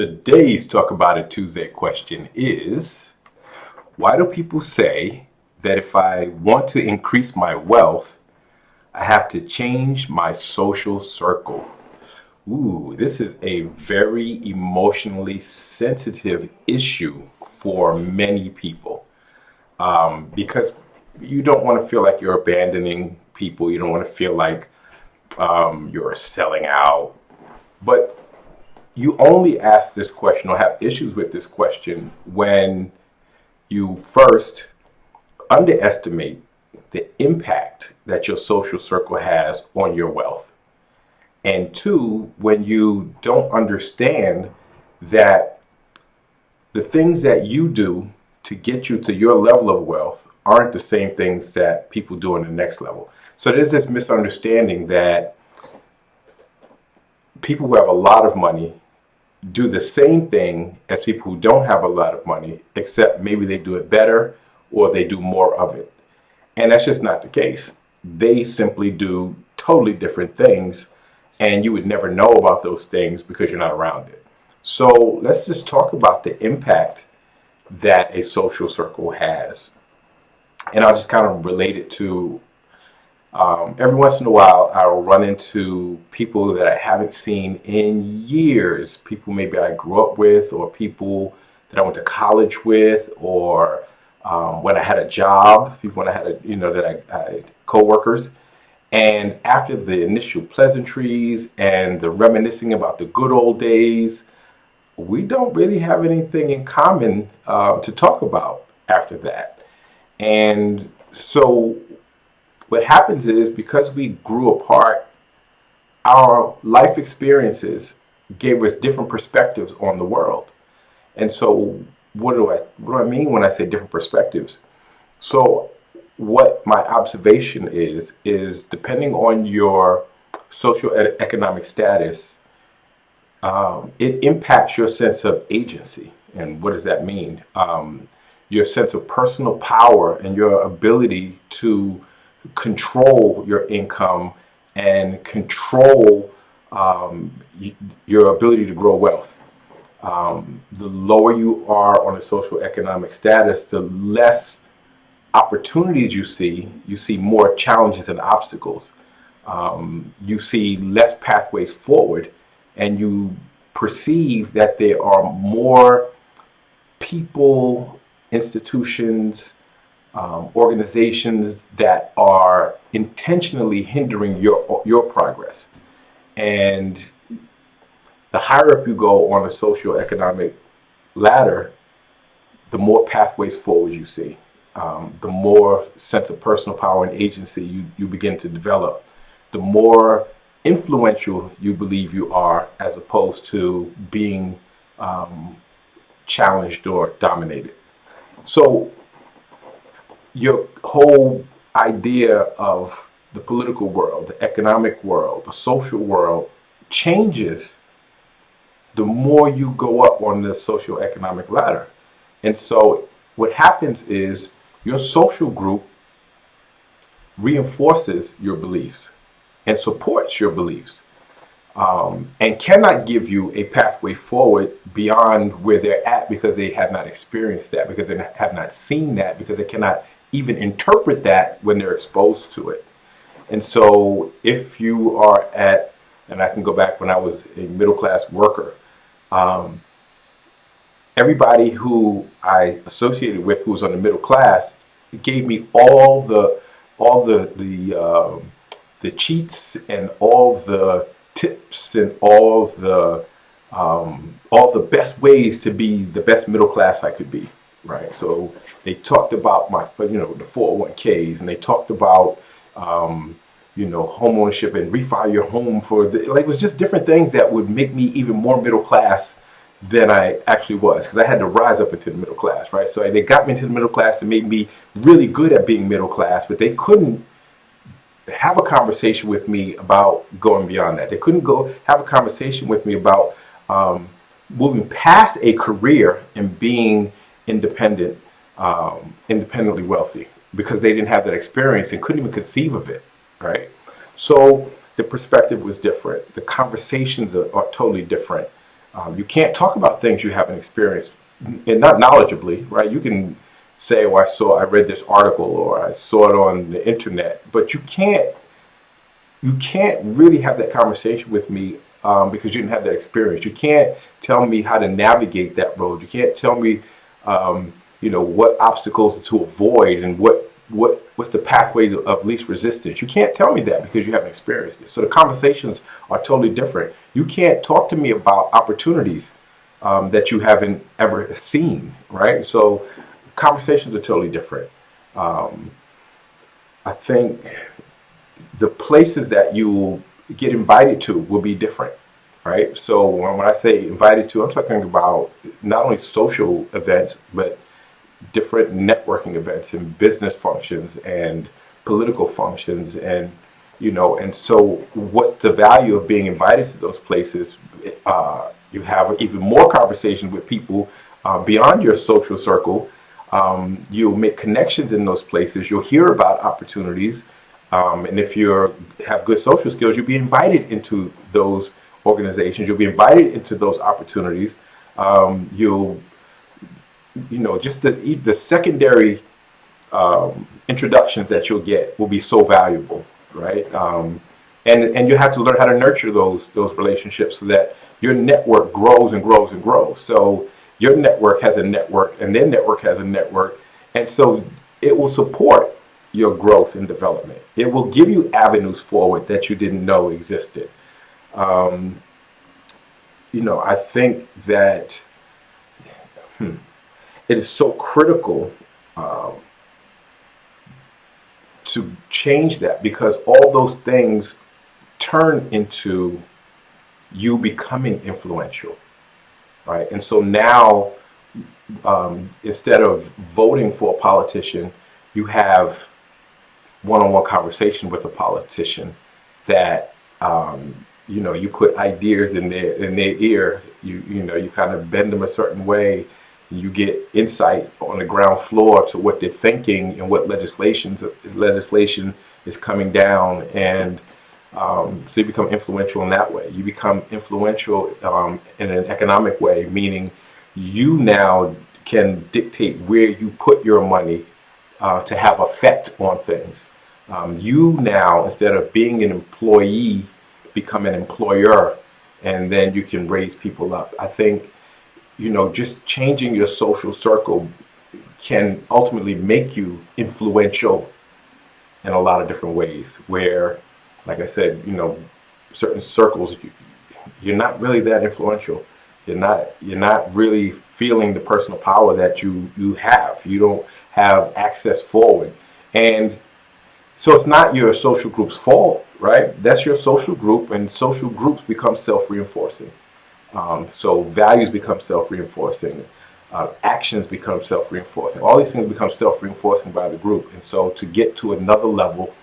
Today's Talk About It Tuesday question is, why do people say that if I want to increase my wealth, I have to change my social circle? Ooh, this is a very emotionally sensitive issue for many people, because you don't want to feel like you're abandoning people. You don't want to feel like you're selling out. But you only ask this question or have issues with this question when you first underestimate the impact that your social circle has on your wealth. And two, when you don't understand that the things that you do to get you to your level of wealth aren't the same things that people do on the next level. So there's this misunderstanding that people who have a lot of money do the same thing as people who don't have a lot of money, except maybe they do it better or they do more of it. And that's just not the case. They simply do totally different things, and you would never know about those things because you're not around it. So let's just talk about the impact that a social circle has. And I'll just kind of relate it to every once in a while, I'll run into people that I haven't seen in years. People maybe I grew up with, or people that I went to college with, or when I had a job, people when I had I coworkers. And after the initial pleasantries and the reminiscing about the good old days, we don't really have anything in common to talk about after that. And so what happens is, because we grew apart, our life experiences gave us different perspectives on the world. And so what do I mean when I say different perspectives? So what my observation is depending on your social economic status, it impacts your sense of agency. And what does that mean? Your sense of personal power and your ability to control your income and control your ability to grow wealth. The lower you are on a social economic status, the less opportunities you see more challenges and obstacles. You see less pathways forward, and you perceive that there are more people, institutions, organizations that are intentionally hindering your progress. And the higher up you go on the socioeconomic ladder, the more pathways forward you see, the more sense of personal power and agency you begin to develop, the more influential you believe you are, as opposed to being challenged or dominated. So your whole idea of the political world, the economic world, the social world changes the more you go up on the socioeconomic ladder. And so what happens is your social group reinforces your beliefs and supports your beliefs, and cannot give you a pathway forward beyond where they're at, because they have not experienced that, because they have not seen that, because they cannot even interpret that when they're exposed to it. And so if you are at, and I can go back when I was a middle class worker, everybody who I associated with who was on the middle class gave me all the cheats and all the tips and all the best ways to be the best middle class I could be, right? So they talked about my, the 401ks, and they talked about, home ownership and refi your home it was just different things that would make me even more middle class than I actually was, because I had to rise up into the middle class, right? So they got me into the middle class and made me really good at being middle class, but they couldn't have a conversation with me about going beyond that. They couldn't go have a conversation with me about moving past a career and being independently wealthy, because they didn't have that experience and couldn't even conceive of it, right? So the perspective was different. The conversations are totally different. You can't talk about things you haven't experienced, and not knowledgeably, right? You can say, "Oh, I read this article, or I saw it on the internet," but you can't really have that conversation with me because you didn't have that experience. You can't tell me how to navigate that road. You can't tell me, what obstacles to avoid and what's the pathway of least resistance. You can't tell me that because you haven't experienced it. So the conversations are totally different. You can't talk to me about opportunities that you haven't ever seen, right? So conversations are totally different. Um, I think the places that you will get invited to will be different, right? So when I say invited to, I'm talking about not only social events, but different networking events and business functions and political functions, and so what's the value of being invited to those places? You have even more conversation with people beyond your social circle. You'll make connections in those places. You'll hear about opportunities, and if you have good social skills, you'll be invited into those organizations. You'll be invited into those opportunities. You'll just the secondary introductions that you'll get will be so valuable, right? And you have to learn how to nurture those relationships so that your network grows and grows and grows. So your network has a network, and their network has a network, and so it will support your growth and development. It will give you avenues forward that you didn't know existed. Um, I think that it is so critical um, to change that because all those things turn into you becoming influential, right? And so now, instead of voting for a politician, you have one-on-one conversation with a politician that you put ideas in their ear. You kind of bend them a certain way. You get insight on the ground floor to what they're thinking and what legislation is coming down, and so you become influential in that way. You become influential in an economic way, meaning you now can dictate where you put your money to have effect on things. You now, instead of being an employee, become an employer, and then you can raise people up. I think just changing your social circle can ultimately make you influential in a lot of different ways. Where, like I said, certain circles, you're not really that influential. You're not really feeling the personal power that you have. You don't have access forward, and so it's not your social group's fault, right? That's your social group, and social groups become self-reinforcing. So values become self-reinforcing, actions become self-reinforcing. All these things become self-reinforcing by the group. And so to get to another level,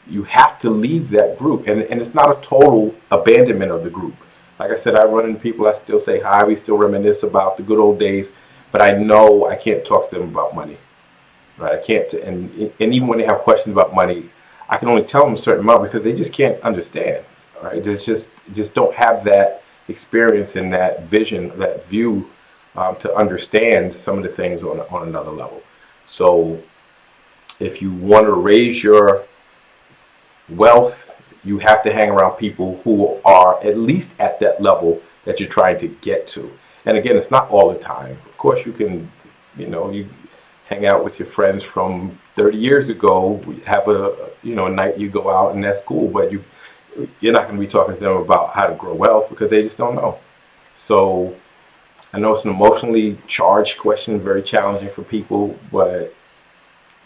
you have to leave that group. And it's not a total abandonment of the group. Like I said, I run into people, I still say hi, we still reminisce about the good old days, but I know I can't talk to them about money, right? I can't, and even when they have questions about money, I can only tell them a certain amount because they just can't understand, right? It's just don't have that experience and that vision, that view, to understand some of the things on another level. So if you want to raise your wealth, you have to hang around people who are at least at that level that you're trying to get to. And again, it's not all the time. Of course, you can, you hang out with your friends from 30 years ago, have a night you go out, and that's cool. But you're not going to be talking to them about how to grow wealth because they just don't know. So I know it's an emotionally charged question, very challenging for people, but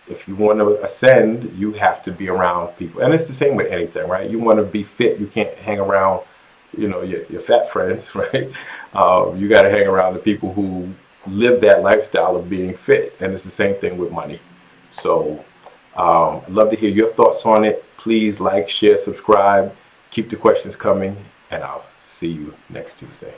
if you want to ascend, you have to be around people. And it's the same with anything, right? You want to be fit, you can't hang around, your fat friends, right? You got to hang around the people who live that lifestyle of being fit. And it's the same thing with money. So I'd love to hear your thoughts on it. Please like, share, subscribe, keep the questions coming, and I'll see you next Tuesday.